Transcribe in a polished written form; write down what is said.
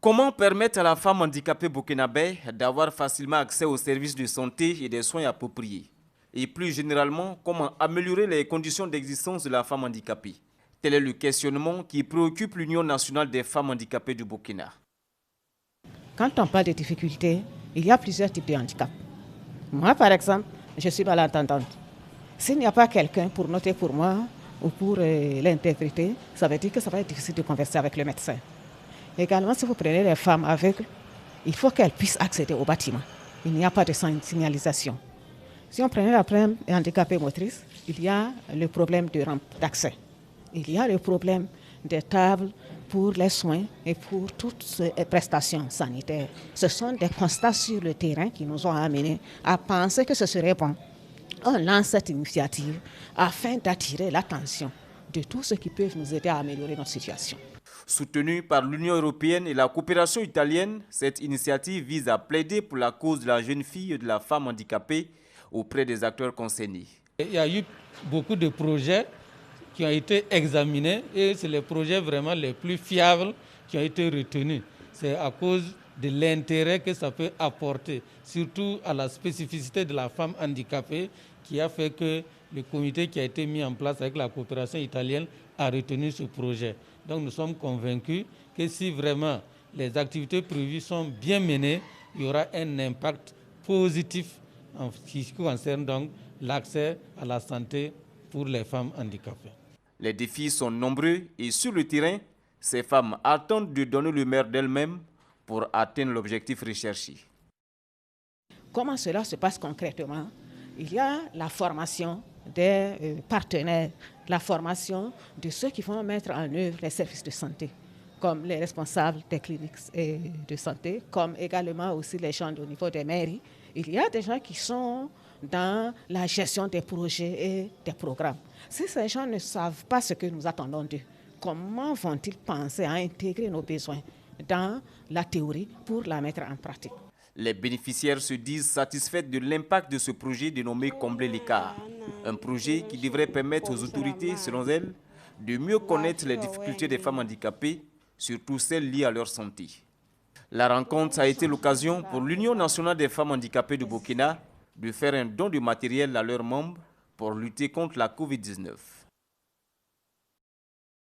Comment permettre à la femme handicapée burkinabé d'avoir facilement accès aux services de santé et des soins appropriés? Et plus généralement, comment améliorer les conditions d'existence de la femme handicapée? Tel est le questionnement qui préoccupe l'Union nationale des femmes handicapées du Burkina. Quand on parle de difficultés, il y a plusieurs types de handicaps. Moi, par exemple, je suis malentendante. S'il n'y a pas quelqu'un pour noter pour moi ou pour l'interpréter, ça veut dire que ça va être difficile de converser avec le médecin. Également, si vous prenez les femmes aveugles, il faut qu'elles puissent accéder au bâtiment. Il n'y a pas de signalisation. Si on prenait la femme handicapée motrice, il y a le problème de rampe d'accès. Il y a le problème des tables pour les soins et pour toutes ces prestations sanitaires. Ce sont des constats sur le terrain qui nous ont amenés à penser que ce serait bon. On lance cette initiative afin d'attirer l'attention de tous ceux qui peuvent nous aider à améliorer notre situation. Soutenue par l'Union européenne et la coopération italienne, cette initiative vise à plaider pour la cause de la jeune fille et de la femme handicapée auprès des acteurs concernés. Il y a eu beaucoup de projets qui ont été examinés et c'est les projets vraiment les plus fiables qui ont été retenus. C'est à cause de l'intérêt que ça peut apporter, surtout à la spécificité de la femme handicapée, qui a fait que le comité qui a été mis en place avec la coopération italienne a retenu ce projet. Donc nous sommes convaincus que si vraiment les activités prévues sont bien menées, il y aura un impact positif en ce qui concerne donc l'accès à la santé pour les femmes handicapées. Les défis sont nombreux et sur le terrain, ces femmes attendent de donner le meilleur d'elles-mêmes pour atteindre l'objectif recherché. Comment cela se passe concrètement? Il y a la formation des partenaires, la formation de ceux qui vont mettre en œuvre les services de santé, comme les responsables des cliniques de santé, comme également aussi les gens au niveau des mairies. Il y a des gens qui sont dans la gestion des projets et des programmes. Si ces gens ne savent pas ce que nous attendons d'eux, comment vont-ils penser à intégrer nos besoins dans la théorie pour la mettre en pratique? Les bénéficiaires se disent satisfaits de l'impact de ce projet dénommé Combler l'écart. Un projet qui devrait permettre aux autorités, selon elles, de mieux connaître les difficultés des femmes handicapées, surtout celles liées à leur santé. La rencontre a été l'occasion pour l'Union nationale des femmes handicapées du Burkina de faire un don de matériel à leurs membres pour lutter contre la COVID-19.